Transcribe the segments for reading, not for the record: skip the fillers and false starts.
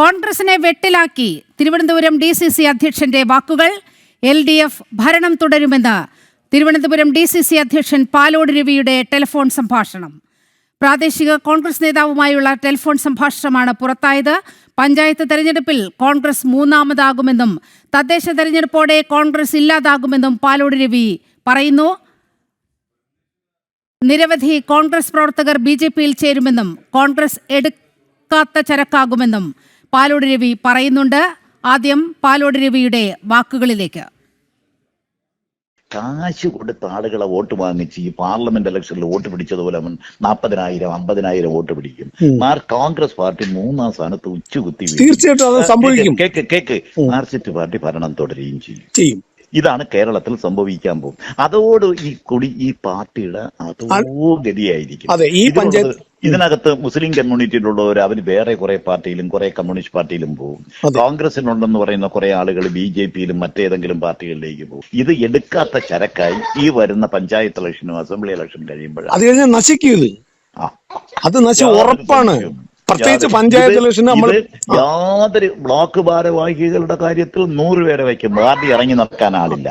കോൺഗ്രസിനെ വെട്ടിലാക്കി തിരുവനന്തപുരം DCC അധ്യക്ഷന്റെ വാക്കുകൾ. LDF ഭരണം തുടരുമെന്ന് തിരുവനന്തപുരം DCC അധ്യക്ഷൻ പാലോട് രവിയുടെ ടെലിഫോൺ സംഭാഷണം. പ്രാദേശിക കോൺഗ്രസ് നേതാവുമായുള്ള ടെലിഫോൺ സംഭാഷണമാണ് പുറത്തായത്. പഞ്ചായത്ത് തെരഞ്ഞെടുപ്പിൽ കോൺഗ്രസ് മൂന്നാമതാകുമെന്നും തദ്ദേശ തെരഞ്ഞെടുപ്പോടെ കോൺഗ്രസ് ഇല്ലാതാകുമെന്നും പാലോട് രവി പറയുന്നു. നിരവധി കോൺഗ്രസ് പ്രവർത്തകർ BJPയിൽ ചേരുമെന്നും കോൺഗ്രസ് എടുക്കാത്ത ചരക്കാകുമെന്നും പാലോട് രവി പറയുന്നുണ്ട്. ആദ്യം പാലോട് രവിയുടെ വാക്കുകളിലേക്ക്. കാശ് കൊടുത്ത ആളുകളെ വോട്ട് വാങ്ങിച്ച് ഈ പാർലമെന്റ് ഇലക്ഷനിൽ വോട്ട് പിടിച്ചതുപോലെ 40,000 50,000 വോട്ട് പിടിക്കും. കോൺഗ്രസ് പാർട്ടി 3ാം സ്ഥാനത്ത് ഉച്ചകുത്തി തീർച്ചയായിട്ടും അത് സംഭവിക്കും. മാർക്സിസ്റ്റ് പാർട്ടി ഭരണം തുടരുകയും ചെയ്യും. ഇതാണ് കേരളത്തിൽ സംഭവിക്കാൻ പോകും. അതോട് ഈ പാർട്ടിയുടെ അതോ ഗതിയായിരിക്കും. ഇതിനകത്ത് മുസ്ലിം കമ്മ്യൂണിറ്റിയിലുള്ളവർ അവർ വേറെ കുറെ പാർട്ടിയിലും കുറെ കമ്മ്യൂണിസ്റ്റ് പാർട്ടിയിലും പോകും. കോൺഗ്രസിനുണ്ടെന്ന് പറയുന്ന കുറെ ആളുകൾ BJPയിലും മറ്റേതെങ്കിലും പാർട്ടികളിലേക്ക് പോകും. ഇത് എടുക്കാത്ത ചരക്കായി ഈ വരുന്ന പഞ്ചായത്ത് ഇലക്ഷനും അസംബ്ലി ഇലക്ഷൻ കഴിയുമ്പോഴാണ് അത് കഴിഞ്ഞാൽ നശിക്കും. അത് ഉറപ്പാണ്. പ്രത്യേകിച്ച് പഞ്ചായത്ത് ഇലക്ഷൻ യാതൊരു ബ്ലോക്ക് ഭാരവാഹികളുടെ കാര്യത്തിൽ 100 പേരെ വയ്ക്കും. പാർട്ടി ഇറങ്ങി നടക്കാൻ ആളില്ല.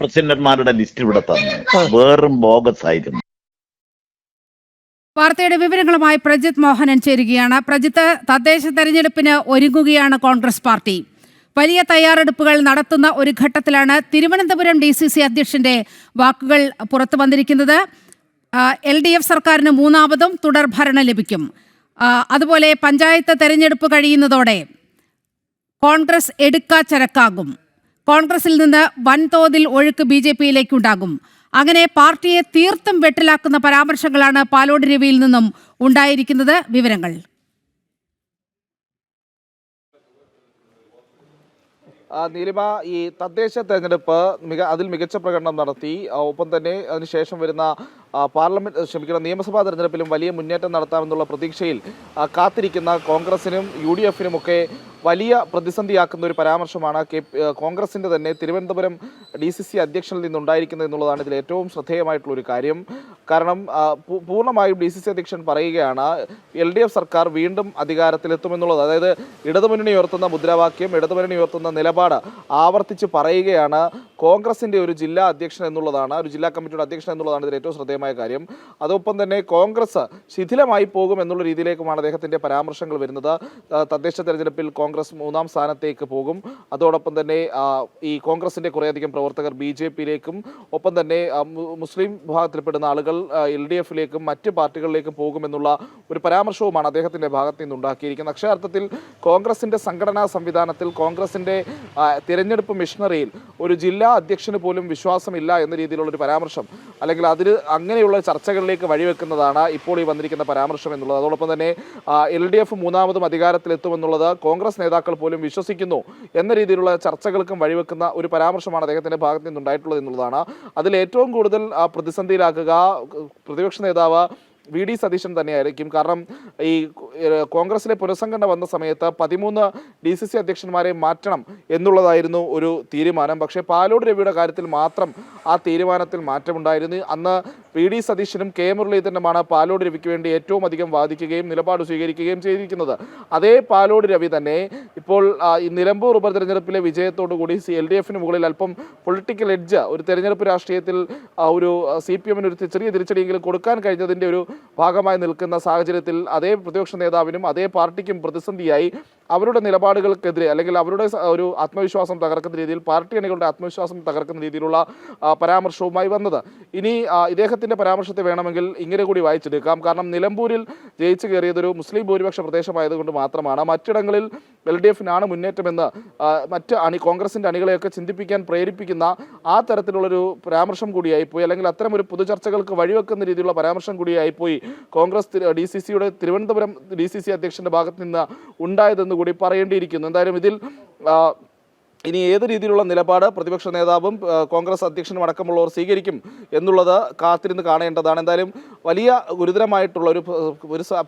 പ്രസിഡന്റുമാരുടെ ലിസ്റ്റ് ഇവിടെ തന്നെ വേറും ബോഗസ് ആയിരുന്നു. വാർത്തയുടെ വിവരങ്ങളുമായി പ്രജിത് മോഹനൻ ചേരുകയാണ്. പ്രജിത്ത്, തദ്ദേശ തെരഞ്ഞെടുപ്പിന് ഒരുങ്ങുകയാണ് കോൺഗ്രസ് പാർട്ടി. വലിയ തയ്യാറെടുപ്പുകൾ നടത്തുന്ന ഒരു ഘട്ടത്തിലാണ് തിരുവനന്തപുരം DCC അധ്യക്ഷന്റെ വാക്കുകൾ പുറത്തു വന്നിരിക്കുന്നത്. LDF സർക്കാരിന് മൂന്നാമതും തുടർ ഭരണം ലഭിക്കും. അതുപോലെ പഞ്ചായത്ത് തെരഞ്ഞെടുപ്പ് കഴിയുന്നതോടെ കോൺഗ്രസ് എടുക്കാച്ചരക്കാകും. കോൺഗ്രസിൽ നിന്ന് വൻതോതിൽ ഒഴുക്ക് BJPയിലേക്കുണ്ടാകും. അങ്ങനെ പാർട്ടിയെ തീർത്തും വെട്ടിലാക്കുന്ന പരാമർശങ്ങളാണ് പാലോട് രവിയിൽ നിന്നും ഉണ്ടായിരിക്കുന്നത്. വിവരങ്ങൾ. നീലിമ, ഈ തദ്ദേശ തെരഞ്ഞെടുപ്പ് അതിൽ മികച്ച പ്രകടനം നടത്തി. ഒപ്പം തന്നെ അതിനുശേഷം വരുന്ന നിയമസഭാ തെരഞ്ഞെടുപ്പിലും വലിയ മുന്നേറ്റം നടത്താമെന്നുള്ള പ്രതീക്ഷയിൽ കാത്തിരിക്കുന്ന കോൺഗ്രസിനും UDFനും ഒക്കെ വലിയ പ്രതിസന്ധിയാക്കുന്ന ഒരു പരാമർശമാണ് കോൺഗ്രസിന്റെ തന്നെ തിരുവനന്തപുരം DCC അധ്യക്ഷനിൽ നിന്നുണ്ടായിരിക്കുന്നത് എന്നുള്ളതാണ് ഇതിൽ ഏറ്റവും ശ്രദ്ധേയമായിട്ടുള്ളൊരു കാര്യം. കാരണം പൂർണ്ണമായും DCC അധ്യക്ഷൻ പറയുകയാണ് LDF സർക്കാർ വീണ്ടും അധികാരത്തിലെത്തുമെന്നുള്ളത്. അതായത് ഇടതുമുന്നണി ഉയർത്തുന്ന മുദ്രാവാക്യം, ഇടതുമുന്നണി ഉയർത്തുന്ന നിലപാട് ആവർത്തിച്ച് പറയുകയാണ്. കോൺഗ്രസിന്റെ ഒരു ജില്ലാ അധ്യക്ഷൻ എന്നുള്ളതാണ്, ഒരു ജില്ലാ കമ്മിറ്റിയുടെ അധ്യക്ഷൻ എന്നുള്ളതാണ് ഇതിൽ ഏറ്റവും ശ്രദ്ധേയമായ കാര്യം. അതോടൊപ്പം തന്നെ കോൺഗ്രസ് ശിഥിലമായി പോകും എന്നുള്ള രീതിയിലേക്കുമാണ് അദ്ദേഹത്തിന്റെ പരാമർശങ്ങൾ വരുന്നത്. തദ്ദേശ തെരഞ്ഞെടുപ്പിൽ കോൺഗ്രസ് 3ാം സ്ഥാനത്തേക്ക് പോകും. അതോടൊപ്പം തന്നെ ഈ കോൺഗ്രസിന്റെ കുറേയധികം പ്രവർത്തകർ BJPയിലേക്കും ഒപ്പം തന്നെ മുസ്ലിം വിഭാഗത്തിൽപ്പെടുന്ന ആളുകൾ LDFയിലേക്കും മറ്റ് പാർട്ടികളിലേക്കും പോകുമെന്നുള്ള ഒരു പരാമർശവുമാണ് അദ്ദേഹത്തിന്റെ ഭാഗത്ത് നിന്നുണ്ടാക്കിയിരിക്കുന്നത്. അക്ഷരാർത്ഥത്തിൽ കോൺഗ്രസിന്റെ സംഘടനാ സംവിധാനത്തിൽ, കോൺഗ്രസിന്റെ തിരഞ്ഞെടുപ്പ് മിഷനറിയിൽ ഒരു ജില്ലാ അധ്യക്ഷന് പോലും വിശ്വാസമില്ല എന്ന രീതിയിലുള്ള ഒരു പരാമർശം, അല്ലെങ്കിൽ അതിന് അങ്ങനെയുള്ള ചർച്ചകളിലേക്ക് വഴിവെക്കുന്നതാണ് ഇപ്പോൾ ഈ വന്നിരിക്കുന്ന പരാമർശം എന്നുള്ളത്. അതോടൊപ്പം തന്നെ LDF മൂന്നാമതും അധികാരത്തിലെത്തുമെന്നുള്ളത് കോൺഗ്രസ് നേതാക്കൾ പോലും വിശ്വസിക്കുന്നു എന്ന രീതിയിലുള്ള ചർച്ചകൾക്കും വഴിവെക്കുന്ന ഒരു പരാമർശമാണ് അദ്ദേഹത്തിന്റെ ഭാഗത്ത് നിന്നുണ്ടായിട്ടുള്ളത് എന്നുള്ളതാണ്. അതിൽ ഏറ്റവും കൂടുതൽ പ്രതിസന്ധിയിലാക്കുക പ്രതിപക്ഷ നേതാവ് VD സതീശൻ തന്നെയായിരിക്കും. കാരണം ഈ കോൺഗ്രസിലെ പുനഃസംഘടന വന്ന സമയത്ത് 13 DCC അധ്യക്ഷന്മാരെ മാറ്റണം എന്നുള്ളതായിരുന്നു ഒരു തീരുമാനം. പക്ഷേ പാലോട് രവിയുടെ കാര്യത്തിൽ മാത്രം ആ തീരുമാനത്തിൽ മാറ്റമുണ്ടായിരുന്നു. അന്ന് VD സതീശനും K മുരളീധരനുമാണ് പാലോട് രവിക്ക് വേണ്ടി ഏറ്റവും അധികം വാദിക്കുകയും നിലപാട് സ്വീകരിക്കുകയും ചെയ്തിരിക്കുന്നത്. അതേ പാലോട് രവി തന്നെ ഇപ്പോൾ ഈ നിലമ്പൂർ ഉപതെരഞ്ഞെടുപ്പിലെ വിജയത്തോടുകൂടി LDFന് മുകളിൽ അല്പം പൊളിറ്റിക്കൽ എഡ്ജ്, ഒരു തെരഞ്ഞെടുപ്പ് രാഷ്ട്രീയത്തിൽ ഒരു CPMന് ഒരു ചെറിയ തിരിച്ചടിയെങ്കിലും കൊടുക്കാൻ കഴിഞ്ഞതിൻ്റെ ഒരു ഭാഗമായി നിൽക്കുന്ന സാഹചര്യത്തിൽ അതേ പ്രതിപക്ഷ നേതാവിനും അതേ പാർട്ടിക്കും പ്രതിസന്ധിയായി അവരുടെ നിലപാടുകൾക്കെതിരെ, അല്ലെങ്കിൽ അവരുടെ ഒരു ആത്മവിശ്വാസം തകർക്കുന്ന രീതിയിൽ, പാർട്ടി അണികളുടെ ആത്മവിശ്വാസം തകർക്കുന്ന രീതിയിലുള്ള പരാമർശവുമായി വന്നത്. ഇനി ഇദ്ദേഹത്തിന്റെ പരാമർശത്തെ വേണമെങ്കിൽ ഇങ്ങനെ കൂടി വായിച്ചെടുക്കാം. കാരണം നിലമ്പൂരിൽ ജയിച്ചു കയറിയതൊരു മുസ്ലിം ഭൂരിപക്ഷ പ്രദേശമായതുകൊണ്ട് മാത്രമാണ്. മറ്റിടങ്ങളിൽ LDFനാണ് മുന്നേറ്റമെന്ന് കോൺഗ്രസിന്റെ അണികളെയൊക്കെ ചിന്തിപ്പിക്കാൻ പ്രേരിപ്പിക്കുന്ന ആ തരത്തിലുള്ളൊരു പരാമർശം കൂടിയായിപ്പോയി, അല്ലെങ്കിൽ അത്തരം ഒരു പൊതുചർച്ചകൾക്ക് വഴിവെക്കുന്ന രീതിയിലുള്ള പരാമർശം കൂടിയായിപ്പോയി കോൺഗ്രസ് DCCയുടെ തിരുവനന്തപുരം DCC അധ്യക്ഷന്റെ ഭാഗത്ത് നിന്ന് ഉണ്ടായതെന്ന് കൂടി പറയേണ്ടിയിരിക്കുന്നു. എന്തായാലും ഇതിൽ ഇനി ഏത് രീതിയിലുള്ള നിലപാട് പ്രതിപക്ഷ നേതാവും കോൺഗ്രസ് അധ്യക്ഷനും അടക്കമുള്ളവർ സ്വീകരിക്കും എന്നുള്ളത് കാത്തിരുന്ന് കാണേണ്ടതാണ്. എന്തായാലും വലിയ ഗുരുതരമായിട്ടുള്ള ഒരു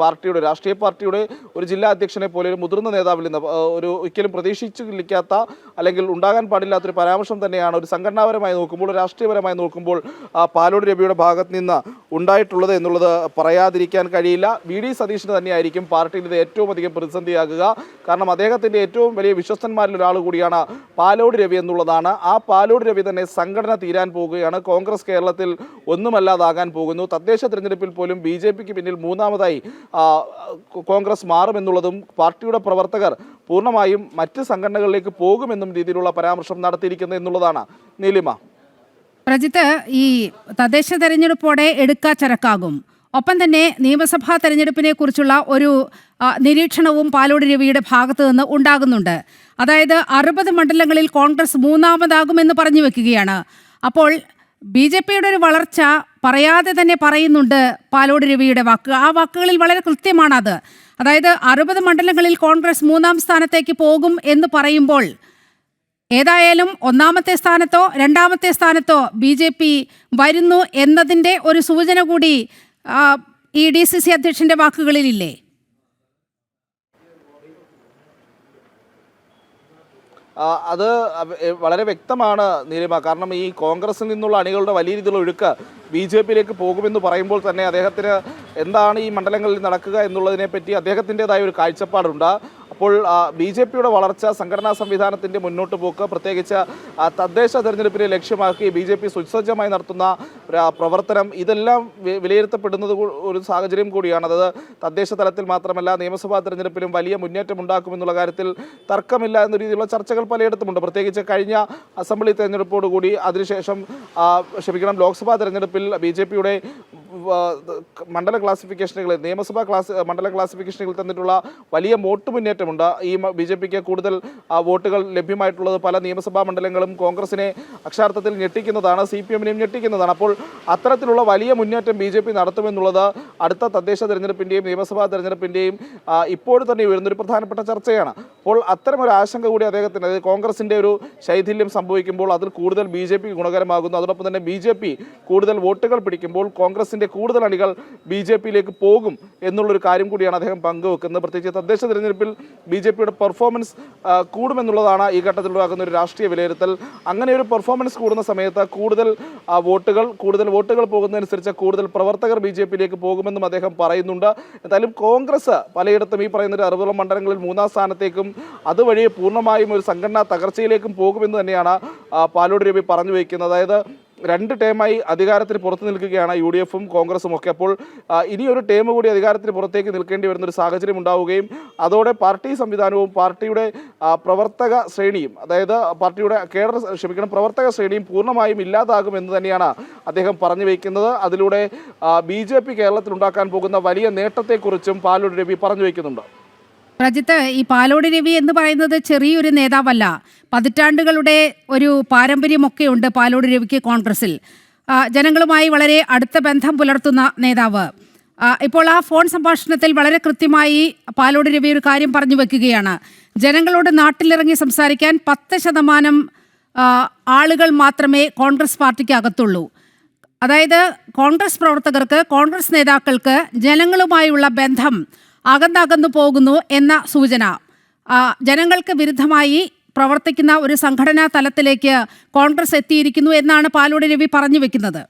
പാർട്ടിയുടെ, രാഷ്ട്രീയ പാർട്ടിയുടെ ഒരു ജില്ലാ അധ്യക്ഷനെ പോലെ ഒരു മുതിർന്ന നേതാവിൽ നിന്ന് ഒരിക്കലും പ്രതീക്ഷിച്ചിരിക്കാത്ത അല്ലെങ്കിൽ ഉണ്ടാകാൻ പാടില്ലാത്തൊരു പരാമർശം തന്നെയാണ് ഒരു സംഘടനാപരമായി നോക്കുമ്പോൾ, രാഷ്ട്രീയപരമായി നോക്കുമ്പോൾ പാലോട് രവിയുടെ ഭാഗത്ത് നിന്ന് ഉണ്ടായിട്ടുള്ളത് എന്നുള്ളത് പറയാതിരിക്കാൻ കഴിയില്ല. വി.ഡി. സതീശന് തന്നെയായിരിക്കും പാർട്ടിയിൽ ഇത് ഏറ്റവും അധികം പ്രതിസന്ധിയാകുക. കാരണം അദ്ദേഹത്തിൻ്റെ ഏറ്റവും വലിയ വിശ്വസ്തന്മാരിൽ ഒരാൾ കൂടിയാണ് പാലോട് രവി എന്നുള്ളതാണ്. ആ പാലോട് രവി തന്നെ സംഘടന തീരാൻ പോകുകയാണ്. കോൺഗ്രസ് കേരളത്തിൽ ഒന്നുമല്ലാതാകാൻ പോകുന്നു. തദ്ദേശ തെരഞ്ഞെടുപ്പിൽ പോലും ബി.ജെ.പിക്ക് പിന്നിൽ മൂന്നാമതായി കോൺഗ്രസ് മാറുമെന്നുള്ളതും പാർട്ടിയുടെ പ്രവർത്തകർ പൂർണ്ണമായും മറ്റ് സംഘടനകളിലേക്ക് പോകുമെന്നും രീതിയിലുള്ള പരാമർശം നടത്തിയിരിക്കുന്നത് എന്നുള്ളതാണ്. നീലിമ, പ്രജിത്ത്, ഈ തദ്ദേശ തെരഞ്ഞെടുപ്പോടെ എടുക്കാച്ചരക്കാകും. ഒപ്പം തന്നെ നിയമസഭാ തെരഞ്ഞെടുപ്പിനെ കുറിച്ചുള്ള ഒരു നിരീക്ഷണവും പാലോട് രവിയുടെ ഭാഗത്തു നിന്ന് ഉണ്ടാകുന്നുണ്ട്. അതായത് 60 മണ്ഡലങ്ങളിൽ കോൺഗ്രസ് മൂന്നാമതാകുമെന്ന് പറഞ്ഞു വെക്കുകയാണ്. അപ്പോൾ ബി.ജെ.പിയുടെ ഒരു വളർച്ച പറയാതെ തന്നെ പറയുന്നുണ്ട് പാലോട് രവിയുടെ വാക്ക്. ആ വാക്കുകളിൽ വളരെ കൃത്യമാണത്. അതായത് 60 മണ്ഡലങ്ങളിൽ കോൺഗ്രസ് 3-ാം സ്ഥാനത്തേക്ക് പോകും എന്ന് പറയുമ്പോൾ ഏതായാലും 1-ാമത്തെ സ്ഥാനത്തോ 2-ാമത്തെ സ്ഥാനത്തോ ബി.ജെ.പി വരുന്നു എന്നതിൻ്റെ ഒരു സൂചന കൂടി ഈ DCC അധ്യക്ഷന്റെ വാക്കുകളിലില്ലേ? അത് വളരെ വ്യക്തമാണ് നീലിമ. കാരണം ഈ കോൺഗ്രസിൽ നിന്നുള്ള അണികളുടെ വലിയ രീതിയിലുള്ള ഒഴുക്ക് ബി.ജെ.പിയിലേക്ക് പോകുമെന്ന് പറയുമ്പോൾ തന്നെ അദ്ദേഹത്തിന് എന്താണ് ഈ മണ്ഡലങ്ങളിൽ നടക്കുക എന്നുള്ളതിനെപ്പറ്റി അദ്ദേഹത്തിൻ്റെതായ ഒരു കാഴ്ചപ്പാടുണ്ട്. അപ്പോൾ ബി.ജെ.പിയുടെ വളർച്ച, സംഘടനാ സംവിധാനത്തിൻ്റെ മുന്നോട്ട് പോക്ക്, പ്രത്യേകിച്ച് തദ്ദേശ തെരഞ്ഞെടുപ്പിനെ ലക്ഷ്യമാക്കി ബി.ജെ.പി സുസജ്ജമായി നടത്തുന്ന പ്രവർത്തനം, ഇതെല്ലാം വിലയിരുത്തപ്പെടുന്നത് ഒരു സാഹചര്യം കൂടിയാണ്. അത് തദ്ദേശ തലത്തിൽ മാത്രമല്ല നിയമസഭാ തെരഞ്ഞെടുപ്പിലും വലിയ മുന്നേറ്റം ഉണ്ടാക്കുമെന്നുള്ള കാര്യത്തിൽ തർക്കമില്ല എന്ന രീതിയിലുള്ള ചർച്ചകൾ പലയിടത്തുമുണ്ട്. പ്രത്യേകിച്ച് കഴിഞ്ഞ അസംബ്ലി തെരഞ്ഞെടുപ്പോടുകൂടി അതിനുശേഷം ലോക്സഭാ തെരഞ്ഞെടുപ്പിൽ ബി.ജെ.പിയുടെ മണ്ഡല ക്ലാസിഫിക്കേഷനുകളിൽ, മണ്ഡല ക്ലാസിഫിക്കേഷനുകളിൽ തന്നിട്ടുള്ള വലിയ വോട്ട് മുന്നേറ്റമുണ്ട്. ഈ ബി.ജെ.പിക്ക് കൂടുതൽ വോട്ടുകൾ ലഭ്യമായിട്ടുള്ളത് പല നിയമസഭാ മണ്ഡലങ്ങളും കോൺഗ്രസിനെ അക്ഷരാർത്ഥത്തിൽ ഞെട്ടിക്കുന്നതാണ്, CPM-നെയും ഞെട്ടിക്കുന്നതാണ്. അപ്പോൾ അത്തരത്തിലുള്ള വലിയ മുന്നേറ്റം ബി.ജെ.പി നടത്തുമെന്നുള്ളത് അടുത്ത തദ്ദേശ തെരഞ്ഞെടുപ്പിൻ്റെയും നിയമസഭാ തെരഞ്ഞെടുപ്പിൻ്റെയും ഇപ്പോൾ തന്നെ ഉയരുന്നൊരു പ്രധാനപ്പെട്ട ചർച്ചയാണ്. അപ്പോൾ അത്തരമൊരു ആശങ്ക കൂടി അദ്ദേഹത്തിന്, അതായത് കോൺഗ്രസിൻ്റെ ഒരു ശൈഥില്യം സംഭവിക്കുമ്പോൾ അതിൽ കൂടുതൽ ബി.ജെ.പി ഗുണകരമാകുന്നു. അതോടൊപ്പം തന്നെ ബി.ജെ.പി കൂടുതൽ വോട്ടുകൾ പിടിക്കുമ്പോൾ കോൺഗ്രസിൻ്റെ കൂടുതൽ അണികൾ ബി.ജെ.പിയിലേക്ക് പോകും എന്നുള്ളൊരു കാര്യം കൂടിയാണ് അദ്ദേഹം പങ്കുവെക്കുന്നത്. പ്രത്യേകിച്ച് തദ്ദേശ തെരഞ്ഞെടുപ്പിൽ ബി.ജെ.പിയുടെ പെർഫോമൻസ് കൂടുമെന്നുള്ളതാണ് ഈ ഘട്ടത്തിൽ ഉണ്ടാകുന്ന ഒരു രാഷ്ട്രീയ വിലയിരുത്തൽ. അങ്ങനെ ഒരു പെർഫോമൻസ് കൂടുന്ന സമയത്ത് കൂടുതൽ വോട്ടുകൾ പോകുന്നതനുസരിച്ച് കൂടുതൽ പ്രവർത്തകർ ബി.ജെ.പിയിലേക്ക് പോകുമെന്നും അദ്ദേഹം പറയുന്നുണ്ട്. എന്തായാലും കോൺഗ്രസ് പലയിടത്തും ഈ പറയുന്ന 60 മണ്ഡലങ്ങളിൽ 3-ാം സ്ഥാനത്തേക്കും അതുവഴി പൂർണ്ണമായും ഒരു സംഘടനാ തകർച്ചയിലേക്കും പോകുമെന്ന് തന്നെയാണ് പാലോട് രവി പറഞ്ഞു വയ്ക്കുന്നത്. അതായത് 2 ടേമായി അധികാരത്തിന് പുറത്ത് നിൽക്കുകയാണ് UDF-ഉം കോൺഗ്രസും ഒക്കെ. അപ്പോൾ ഇനിയൊരു ടേം കൂടി അധികാരത്തിന് പുറത്തേക്ക് നിൽക്കേണ്ടി വരുന്നൊരു സാഹചര്യം ഉണ്ടാവുകയും അതോടെ പാർട്ടി സംവിധാനവും പാർട്ടിയുടെ പ്രവർത്തക ശ്രേണിയും, അതായത് പാർട്ടിയുടെ പ്രവർത്തക ശ്രേണിയും പൂർണ്ണമായും ഇല്ലാതാകുമെന്ന് തന്നെയാണ് അദ്ദേഹം പറഞ്ഞു വയ്ക്കുന്നത്. അതിലൂടെ ബി.ജെ.പി കേരളത്തിൽ ഉണ്ടാക്കാൻ പോകുന്ന വലിയ നേട്ടത്തെക്കുറിച്ചും പാലോട് രവി പറഞ്ഞു വയ്ക്കുന്നുണ്ട്. പ്രജിത്ത്, ഈ പാലോട് രവി എന്ന് പറയുന്നത് ചെറിയൊരു നേതാവല്ല. പതിറ്റാണ്ടുകളുടെ ഒരു പാരമ്പര്യമൊക്കെ ഉണ്ട് പാലോട് രവിക്ക് കോൺഗ്രസിൽ. ജനങ്ങളുമായി വളരെ അടുത്ത ബന്ധം പുലർത്തുന്ന നേതാവ്. ഇപ്പോൾ ആ ഫോൺ സംഭാഷണത്തിൽ വളരെ കൃത്യമായി പാലോട് രവി ഒരു കാര്യം പറഞ്ഞു വെക്കുകയാണ്. ജനങ്ങളോട് നാട്ടിലിറങ്ങി സംസാരിക്കാൻ 10% ആളുകൾ മാത്രമേ കോൺഗ്രസ് പാർട്ടിക്ക് അകത്തുള്ളൂ. അതായത് കോൺഗ്രസ് പ്രവർത്തകർക്ക്, കോൺഗ്രസ് നേതാക്കൾക്ക് ജനങ്ങളുമായുള്ള ബന്ധം അകന്നകന്നു പോകുന്നു എന്ന സൂചന. ജനങ്ങൾക്ക് വിരുദ്ധമായി പ്രവർത്തിക്കുന്ന ഒരു സംഘടനാ തലത്തിലേക്ക് കോൺഗ്രസ് എത്തിയിരിക്കുന്നു എന്നാണ് പാലോട് രവി പറഞ്ഞു വെക്കുന്നത്.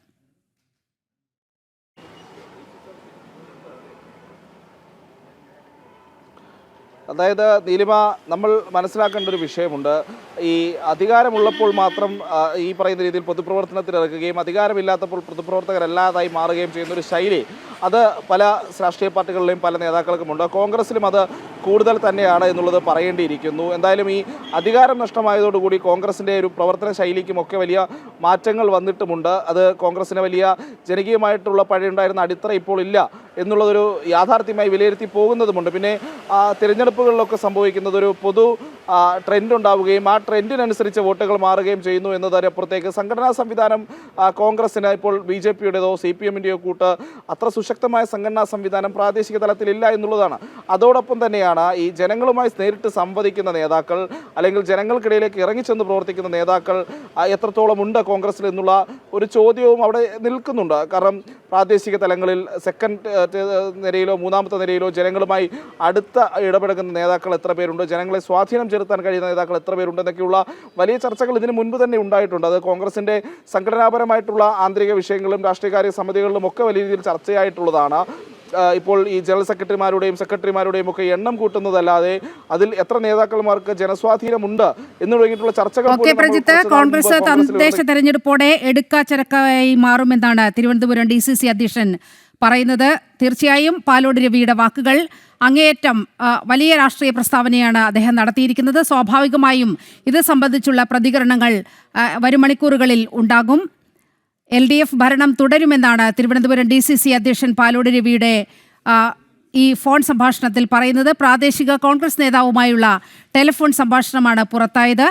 അതായത് നീലിമ, നമ്മൾ മനസ്സിലാക്കേണ്ട ഒരു വിഷയമുണ്ട്. ഈ അധികാരമുള്ളപ്പോൾ മാത്രം ഈ പറയുന്ന രീതിയിൽ പൊതുപ്രവർത്തനത്തിൽ ഇറക്കുകയും അധികാരമില്ലാത്തപ്പോൾ പൊതുപ്രവർത്തകരല്ലാതായി മാറുകയും ചെയ്യുന്ന ഒരു ശൈലി അത് പല രാഷ്ട്രീയ പാർട്ടികളിലെയും പല നേതാക്കൾക്കുമുണ്ട്. കോൺഗ്രസിലും അത് കൂടുതൽ തന്നെയാണ് എന്നുള്ളത് പറയേണ്ടിയിരിക്കുന്നു. എന്തായാലും ഈ അധികാരം നഷ്ടമായതോടുകൂടി കോൺഗ്രസിൻ്റെ ഒരു പ്രവർത്തന ശൈലിക്കുമൊക്കെ വലിയ മാറ്റങ്ങൾ വന്നിട്ടുമുണ്ട്. അത് കോൺഗ്രസിന് വലിയ ജനകീയമായിട്ടുള്ള പഴയുണ്ടായിരുന്ന അടിത്തറ ഇപ്പോൾ ഇല്ല എന്നുള്ളതൊരു യാഥാർത്ഥ്യമായി വിലയിരുത്തി പോകുന്നതുമുണ്ട്. പിന്നെ തിരഞ്ഞെടുപ്പുകളിലൊക്കെ സംഭവിക്കുന്നത് ഒരു പൊതു ട്രെൻഡ് ഉണ്ടാവുകയും ആ ട്രെൻഡിനനുസരിച്ച് വോട്ടുകൾ മാറുകയും ചെയ്യുന്നു എന്നതിനപ്പുറത്തേക്ക് സംഘടനാ സംവിധാനം കോൺഗ്രസിന് ഇപ്പോൾ BJP-യുടേതോ CPM-ൻ്റെയോ കൂട്ട് അത്ര സുശക്തമായ സംഘടനാ സംവിധാനം പ്രാദേശിക തലത്തിലില്ല എന്നുള്ളതാണ്. അതോടൊപ്പം തന്നെയാണ് ഈ ജനങ്ങളുമായി നേരിട്ട് സംവദിക്കുന്ന നേതാക്കൾ അല്ലെങ്കിൽ ജനങ്ങൾക്കിടയിലേക്ക് ഇറങ്ങിച്ചെന്ന് പ്രവർത്തിക്കുന്ന നേതാക്കൾ എത്രത്തോളം ഉണ്ട് കോൺഗ്രസിൽ എന്നുള്ള ഒരു ചോദ്യവും അവിടെ നിൽക്കുന്നുണ്ട്. കാരണം പ്രാദേശിക തലങ്ങളിൽ സെക്കൻഡ് നിരയിലോ മൂന്നാമത്തെ നിരയിലോ ജനങ്ങളുമായി അടുത്ത ഇടപെടുന്ന നേതാക്കൾ എത്ര പേരുണ്ട്, ജനങ്ങളെ സ്വാധീനം ചെലുത്താൻ കഴിയുന്ന നേതാക്കൾ എത്ര പേരുണ്ട് എന്നൊക്കെയുള്ള വലിയ ചർച്ചകൾ ഇതിനു മുൻപ് തന്നെ ഉണ്ടായിട്ടുണ്ട്. അത് കോൺഗ്രസിൻ്റെ സംഘടനാപരമായിട്ടുള്ള ആന്തരിക വിഷയങ്ങളും രാഷ്ട്രീയകാര്യ സമിതികളിലും ഒക്കെ വലിയ രീതിയിൽ ചർച്ചയായിട്ടുള്ളതാണ്. ഇപ്പോൾ ഈ ജനറൽ സെക്രട്ടറിമാരുടെയും ഒക്കെ എണ്ണം കൂട്ടുന്നതല്ലാതെ അതിൽ എത്ര നേതാക്കന്മാർക്ക് ജനസ്വാധീനമുണ്ട് എന്ന് തുടങ്ങിയിട്ടുള്ള ചർച്ചകൾ. കോൺഗ്രസ് തദ്ദേശ തെരഞ്ഞെടുപ്പോടെ എടുക്കാച്ചരക്കായി മാറുമെന്നാണ് തിരുവനന്തപുരം DCC അധ്യക്ഷൻ പറയുന്നത്. തീർച്ചയായും പാലോട് രവിയുടെ വാക്കുകൾ അങ്ങേയറ്റം വലിയ രാഷ്ട്രീയ പ്രസ്താവനയാണ് അദ്ദേഹം നടത്തിയിരിക്കുന്നത്. സ്വാഭാവികമായും ഇത് സംബന്ധിച്ചുള്ള പ്രതികരണങ്ങൾ വരും മണിക്കൂറുകളിൽ ഉണ്ടാകും. LDF ഭരണം തുടരുമെന്നാണ് തിരുവനന്തപുരം DCC അധ്യക്ഷൻ പാലോട് രവിയുടെ ഈ ഫോൺ സംഭാഷണത്തിൽ പറയുന്നത്. പ്രാദേശിക കോൺഗ്രസ് നേതാവുമായുള്ള ടെലിഫോൺ സംഭാഷണമാണ് പുറത്തായത്.